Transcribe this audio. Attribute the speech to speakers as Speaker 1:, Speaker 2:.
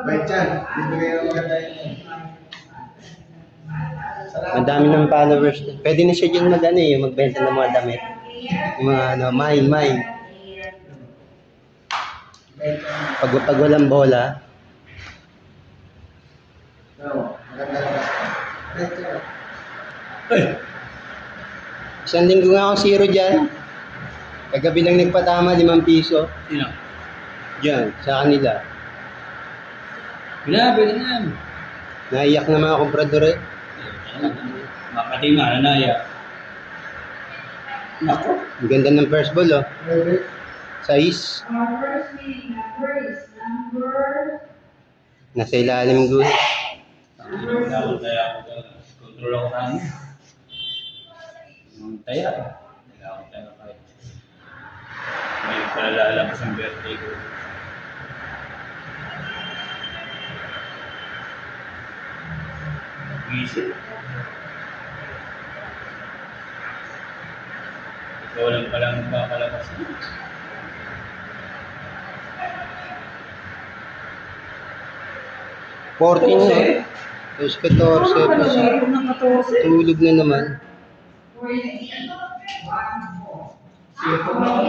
Speaker 1: Bait yan. Bibigay ng maganda yun.
Speaker 2: Ang dami ng followers. Pwede na siya dyan magbenta ng mga damit. Yung mga mine. Pag walang bola,
Speaker 1: Maganda lang. Bait yan.
Speaker 2: isang linggo nga akong zero dyan. Kagabi lang nagpatama, 5 piso.
Speaker 3: Sino?
Speaker 2: Dyan, sa kanila.
Speaker 3: Grabe yan.
Speaker 2: Naiyak na mga komprador eh.
Speaker 3: Makatima, nanaya. Nako.
Speaker 2: Ang ganda ng first ball oh.
Speaker 1: Bait.
Speaker 2: Size.
Speaker 4: Our first meeting number is number
Speaker 2: Nasa ilalim ko.
Speaker 3: Control ako na ano. Ang taya. Hindi ako taya kahit. May palalabas ang birthday ko. Isip. Ikaw lang palang magpapalabas.
Speaker 2: 14 na. Tapos 14. Tulog na naman.
Speaker 4: for the end. 1, 4.
Speaker 1: Sino pa mga